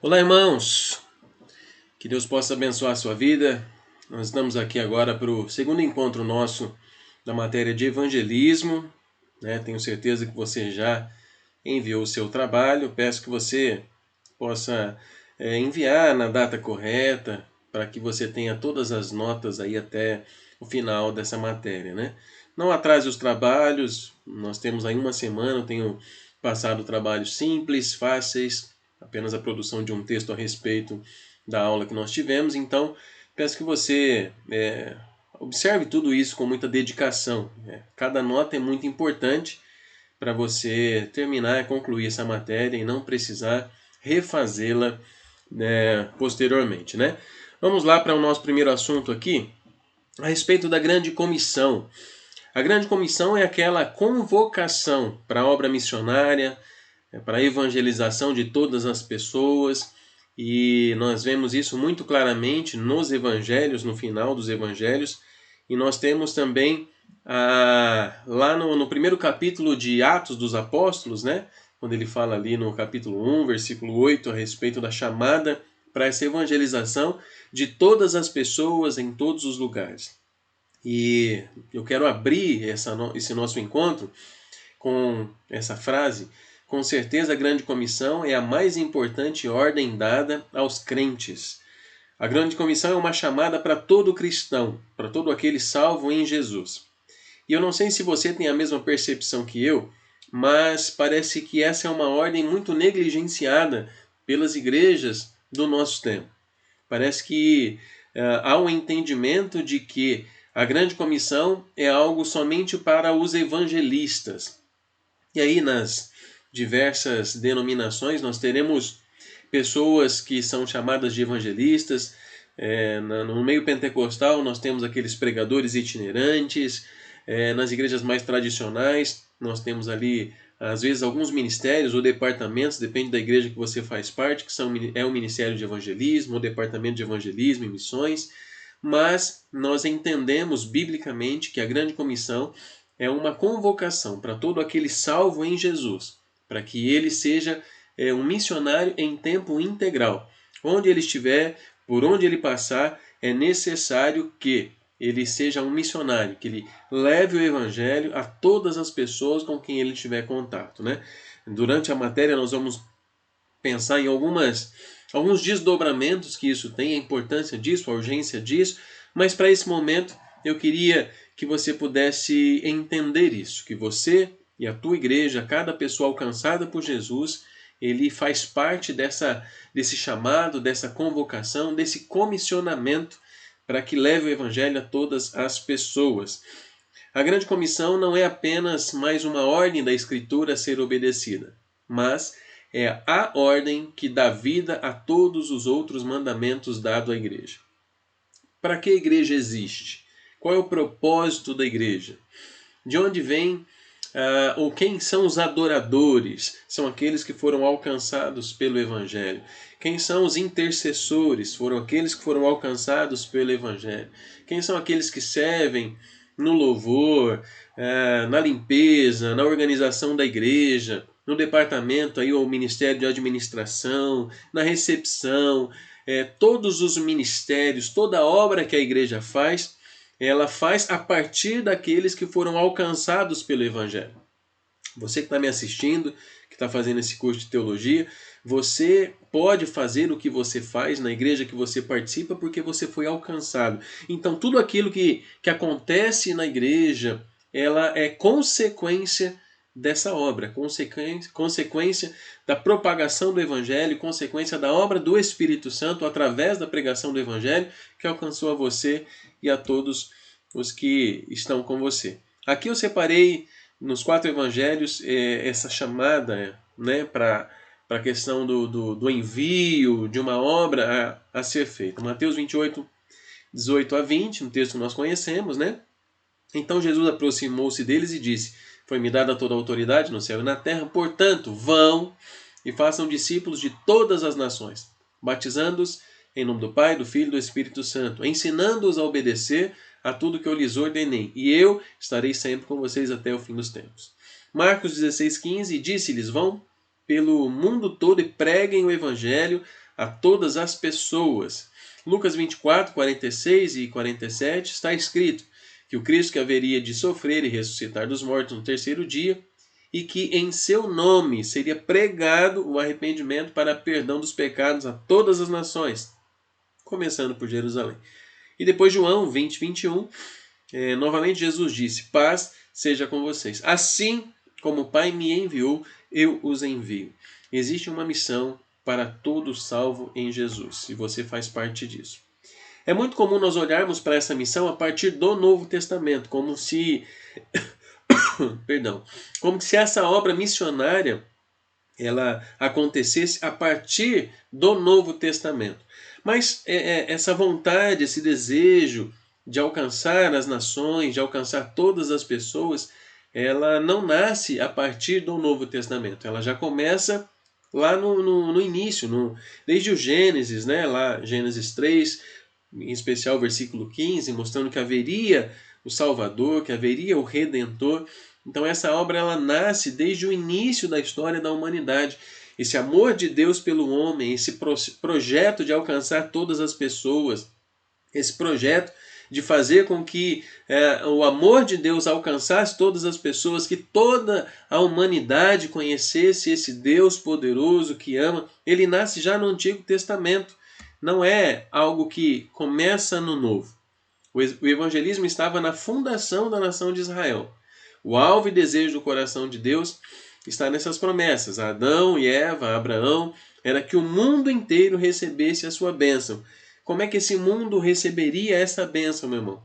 Olá, irmãos! Que Deus possa abençoar a sua vida. Nós estamos aqui agora para o segundo encontro nosso da matéria de evangelismo, né? Tenho certeza que você já enviou o seu trabalho. Peço que você possa enviar na data correta para que você tenha todas as notas aí até o final dessa matéria, né? Não atrase os trabalhos. Nós temos aí uma semana. Eu tenho passado trabalhos simples, fáceis, apenas a produção de um texto a respeito da aula que nós tivemos. Então, peço que você observe tudo isso com muita dedicação. Cada nota é muito importante para você terminar e concluir essa matéria e não precisar refazê-la posteriormente, né? Vamos lá para o nosso primeiro assunto aqui, a respeito da Grande Comissão. A Grande Comissão é aquela convocação para a obra missionária, para a evangelização de todas as pessoas, e nós vemos isso muito claramente nos evangelhos, no final dos evangelhos, e nós temos também lá no primeiro capítulo de Atos dos Apóstolos, né, quando ele fala ali no capítulo 1, versículo 8, a respeito da chamada para essa evangelização de todas as pessoas em todos os lugares. E eu quero abrir esse nosso encontro com essa frase: com certeza a Grande Comissão é a mais importante ordem dada aos crentes. A Grande Comissão é uma chamada para todo cristão, para todo aquele salvo em Jesus. E eu não sei se você tem a mesma percepção que eu, mas parece que essa é uma ordem muito negligenciada pelas igrejas do nosso tempo. Parece que há um entendimento de que a Grande Comissão é algo somente para os evangelistas. E aí, nas diversas denominações, nós teremos pessoas que são chamadas de evangelistas. No meio pentecostal, nós temos aqueles pregadores itinerantes. Nas igrejas mais tradicionais, nós temos ali, às vezes, alguns ministérios ou departamentos, depende da igreja que você faz parte, que é o Ministério de Evangelismo, o Departamento de Evangelismo e Missões. Mas nós entendemos biblicamente que a Grande Comissão é uma convocação para todo aquele salvo em Jesus, para que ele seja um missionário em tempo integral. Onde ele estiver, por onde ele passar, é necessário que ele seja um missionário, que ele leve o evangelho a todas as pessoas com quem ele tiver contato, né? Durante a matéria nós vamos pensar em alguns desdobramentos que isso tem, a importância disso, a urgência disso, mas para esse momento eu queria que você pudesse entender isso, que você e a tua igreja, cada pessoa alcançada por Jesus, ele faz parte desse chamado, dessa convocação, desse comissionamento para que leve o evangelho a todas as pessoas. A Grande Comissão não é apenas mais uma ordem da Escritura a ser obedecida, mas é a ordem que dá vida a todos os outros mandamentos dados à igreja. Para que a igreja existe? Qual é o propósito da igreja? De onde vem ou quem são os adoradores? São aqueles que foram alcançados pelo Evangelho. Quem são os intercessores? Foram aqueles que foram alcançados pelo Evangelho. Quem são aqueles que servem no louvor, na limpeza, na organização da igreja, no departamento aí, ou ministério de administração, na recepção? Todos os ministérios, toda a obra que a igreja faz, ela faz a partir daqueles que foram alcançados pelo Evangelho. Você que está me assistindo, que está fazendo esse curso de teologia, você pode fazer o que você faz na igreja que você participa porque você foi alcançado. Então tudo aquilo que acontece na igreja, ela é consequência dessa obra, consequência da propagação do Evangelho, consequência da obra do Espírito Santo através da pregação do Evangelho que alcançou a você e a todos os que estão com você. Aqui eu separei nos 4 evangelhos essa chamada, né, para a questão do envio de uma obra a ser feita. Mateus 28, 18 a 20, um texto que nós conhecemos, né? Então Jesus aproximou-se deles e disse: foi-me dada toda a autoridade no céu e na terra, portanto, vão e façam discípulos de todas as nações, batizando-os em nome do Pai, do Filho e do Espírito Santo, ensinando-os a obedecer a tudo que eu lhes ordenei, e eu estarei sempre com vocês até o fim dos tempos. Marcos 16,15, disse-lhes: vão pelo mundo todo e preguem o Evangelho a todas as pessoas. Lucas 24, 46 e 47 está escrito que o Cristo que haveria de sofrer e ressuscitar dos mortos no terceiro dia, e que em seu nome seria pregado o arrependimento para perdão dos pecados a todas as nações, começando por Jerusalém. E depois João 20, 21, novamente Jesus disse: paz seja com vocês. Assim como o Pai me enviou, eu os envio. Existe uma missão para todo salvo em Jesus, e você faz parte disso. É muito comum nós olharmos para essa missão a partir do Novo Testamento, como se como se essa obra missionária ela acontecesse a partir do Novo Testamento. Mas essa vontade, esse desejo de alcançar as nações, de alcançar todas as pessoas, ela não nasce a partir do Novo Testamento. Ela já começa lá no início, desde o Gênesis, né? Lá, Gênesis 3, em especial versículo 15, mostrando que haveria o Salvador, que haveria o Redentor. Então essa obra ela nasce desde o início da história da humanidade. Esse amor de Deus pelo homem, esse projeto de alcançar todas as pessoas, esse projeto de fazer com que o amor de Deus alcançasse todas as pessoas, que toda a humanidade conhecesse esse Deus poderoso que ama, ele nasce já no Antigo Testamento. Não é algo que começa no Novo. O evangelismo estava na fundação da nação de Israel. O alvo e desejo do coração de Deus está nessas promessas. Adão e Eva, Abraão, era que o mundo inteiro recebesse a sua bênção. Como é que esse mundo receberia essa bênção, meu irmão?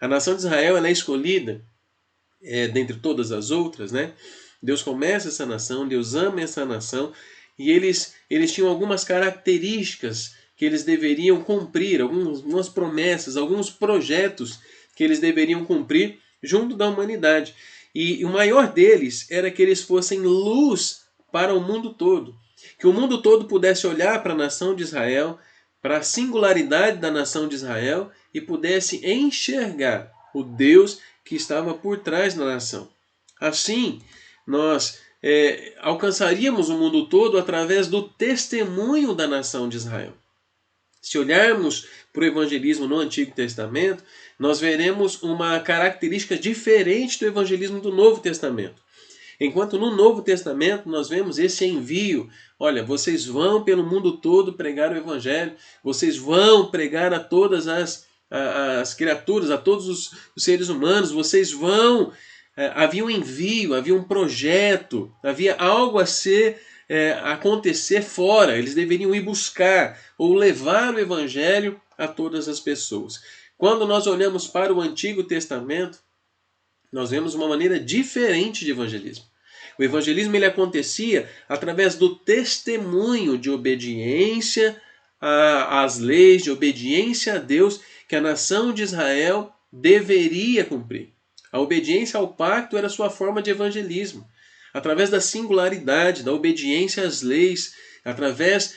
A nação de Israel ela é escolhida dentre todas as outras, né? Deus começa essa nação, Deus ama essa nação, e eles tinham algumas características que eles deveriam cumprir, algumas promessas, alguns projetos que eles deveriam cumprir junto da humanidade. E o maior deles era que eles fossem luz para o mundo todo. Que o mundo todo pudesse olhar para a nação de Israel, para a singularidade da nação de Israel e pudesse enxergar o Deus que estava por trás da nação. Assim, nós alcançaríamos o mundo todo através do testemunho da nação de Israel. Se olharmos para o evangelismo no Antigo Testamento, nós veremos uma característica diferente do evangelismo do Novo Testamento. Enquanto no Novo Testamento nós vemos esse envio. Olha, vocês vão pelo mundo todo pregar o evangelho, vocês vão pregar a todas as criaturas, a todos os seres humanos, vocês vão... havia um envio, havia um projeto, havia algo a ser acontecer fora. Eles deveriam ir buscar ou levar o evangelho a todas as pessoas. Quando nós olhamos para o Antigo Testamento, nós vemos uma maneira diferente de evangelismo. O evangelismo ele acontecia através do testemunho de obediência às leis, de obediência a Deus, que a nação de Israel deveria cumprir. A obediência ao pacto era sua forma de evangelismo. Através da singularidade, da obediência às leis, através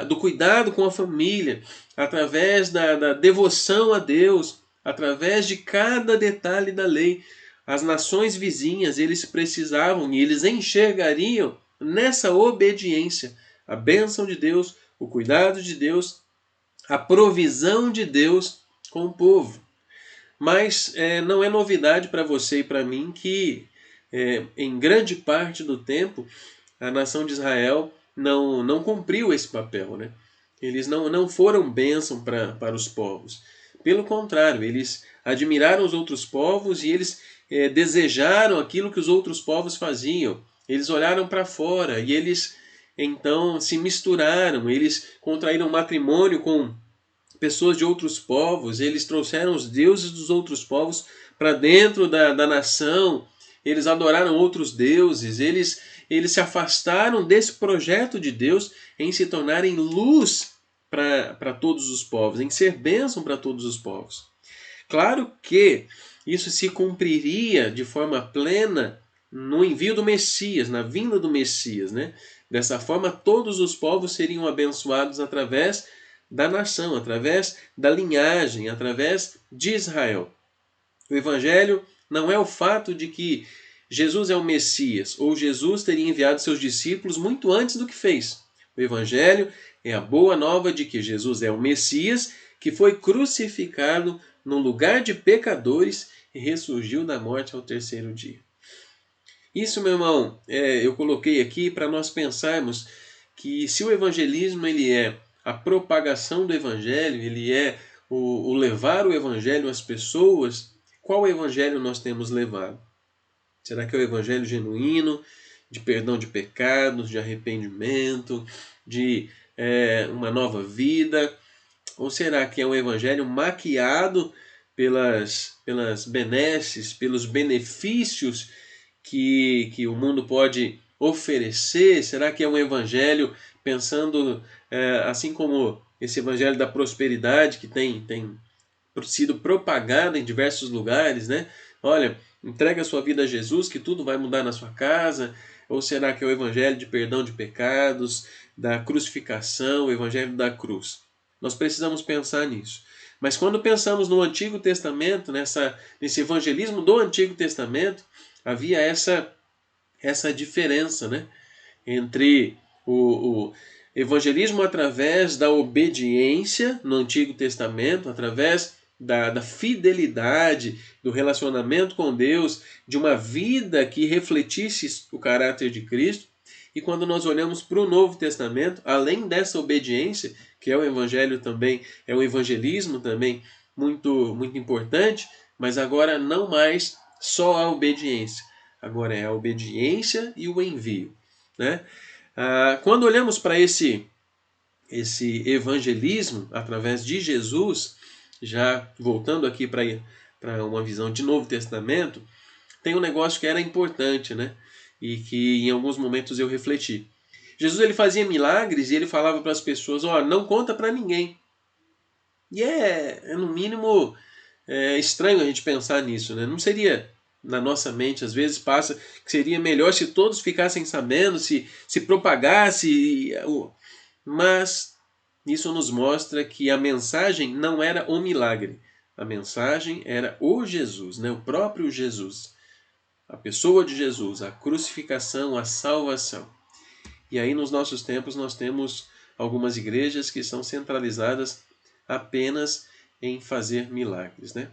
do cuidado com a família, através da devoção a Deus, através de cada detalhe da lei, as nações vizinhas eles precisavam e eles enxergariam nessa obediência a bênção de Deus, o cuidado de Deus, a provisão de Deus com o povo. Mas não é novidade para você e para mim que em grande parte do tempo a nação de Israel não cumpriu esse papel, né? Eles não foram bênção para os povos. Pelo contrário, eles admiraram os outros povos e eles desejaram aquilo que os outros povos faziam. Eles olharam para fora e eles então se misturaram. Eles contraíram matrimônio com pessoas de outros povos. Eles trouxeram os deuses dos outros povos para dentro da nação. Eles adoraram outros deuses. Eles se afastaram desse projeto de Deus em se tornarem luz para todos os povos, em ser bênção para todos os povos. Claro que isso se cumpriria de forma plena no envio do Messias, na vinda do Messias, né? Dessa forma, todos os povos seriam abençoados através da nação, através da linhagem, através de Israel. O Evangelho não é o fato de que Jesus é o Messias, ou Jesus teria enviado seus discípulos muito antes do que fez. O Evangelho é a boa nova de que Jesus é o Messias, que foi crucificado no lugar de pecadores e ressurgiu da morte ao terceiro dia. Isso, meu irmão, eu coloquei aqui para nós pensarmos que se o evangelismo ele é a propagação do evangelho, ele é o levar o evangelho às pessoas, qual evangelho nós temos levado? Será que é o evangelho genuíno, de perdão de pecados, de arrependimento, de uma nova vida? Ou será que é um evangelho maquiado pelas benesses, pelos benefícios que o mundo pode oferecer? Será que é um evangelho pensando assim como esse evangelho da prosperidade que tem sido propagado em diversos lugares, né? Olha, entrega a sua vida a Jesus que tudo vai mudar na sua casa. Ou será que é o evangelho de perdão de pecados, da crucificação, o evangelho da cruz? Nós precisamos pensar nisso. Mas quando pensamos no Antigo Testamento, nesse evangelismo do Antigo Testamento, havia essa diferença, né? Entre o evangelismo através da obediência no Antigo Testamento, através da fidelidade, do relacionamento com Deus, de uma vida que refletisse o caráter de Cristo. E quando nós olhamos para o Novo Testamento, além dessa obediência, que é o evangelho também, é o evangelismo também muito, muito importante, mas agora não mais só a obediência, agora é a obediência e o envio, né? Quando olhamos para esse evangelismo através de Jesus, já voltando aqui para uma visão de Novo Testamento, tem um negócio que era importante, né? E que em alguns momentos eu refleti. Jesus ele fazia milagres e ele falava para as pessoas, não conta para ninguém. E no mínimo estranho a gente pensar nisso, né? Não seria, na nossa mente às vezes passa que seria melhor se todos ficassem sabendo, se propagasse, mas isso nos mostra que a mensagem não era o milagre, a mensagem era o Jesus, né? O próprio Jesus, a pessoa de Jesus, a crucificação, a salvação. E aí nos nossos tempos nós temos algumas igrejas que são centralizadas apenas em fazer milagres, né?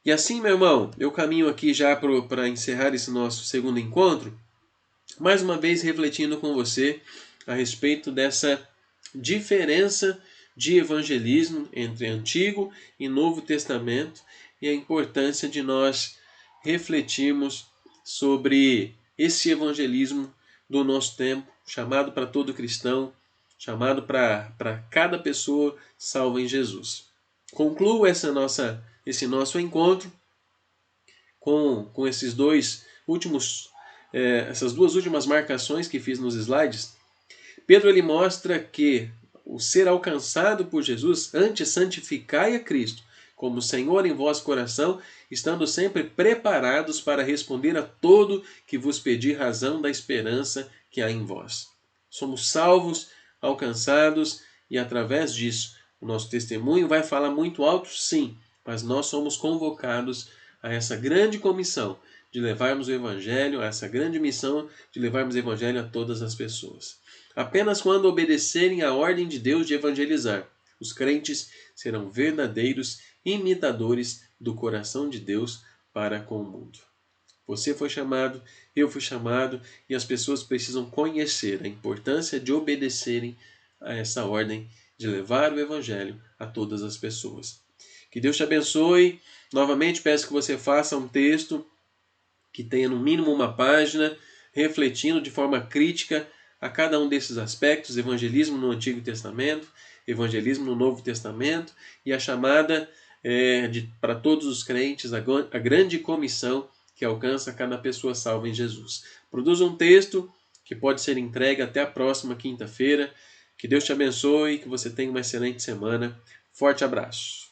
E assim, meu irmão, eu caminho aqui já para encerrar esse nosso segundo encontro, mais uma vez refletindo com você a respeito dessa diferença de evangelismo entre Antigo e Novo Testamento e a importância de nós refletirmos sobre esse evangelismo do nosso tempo, chamado para todo cristão, chamado para cada pessoa salva em Jesus. Concluo esse nosso encontro com esses essas duas últimas marcações que fiz nos slides. Pedro ele mostra que o ser alcançado por Jesus, antes santificai a Cristo como Senhor em vosso coração, estando sempre preparados para responder a todo que vos pedir razão da esperança que há em vós. Somos salvos, alcançados, e através disso o nosso testemunho vai falar muito alto, sim, mas nós somos convocados a essa grande comissão de levarmos o Evangelho, a essa grande missão de levarmos o Evangelho a todas as pessoas. Apenas quando obedecerem à ordem de Deus de evangelizar, os crentes serão verdadeiros imitadores do coração de Deus para com o mundo. Você foi chamado, eu fui chamado, e as pessoas precisam conhecer a importância de obedecerem a essa ordem de levar o Evangelho a todas as pessoas. Que Deus te abençoe. Novamente peço que você faça um texto que tenha no mínimo uma página, refletindo de forma crítica a cada um desses aspectos: evangelismo no Antigo Testamento, evangelismo no Novo Testamento e a chamada para todos os crentes, a grande comissão que alcança cada pessoa salva em Jesus. Produza um texto que pode ser entregue até a próxima quinta-feira. Que Deus te abençoe e que você tenha uma excelente semana. Forte abraço.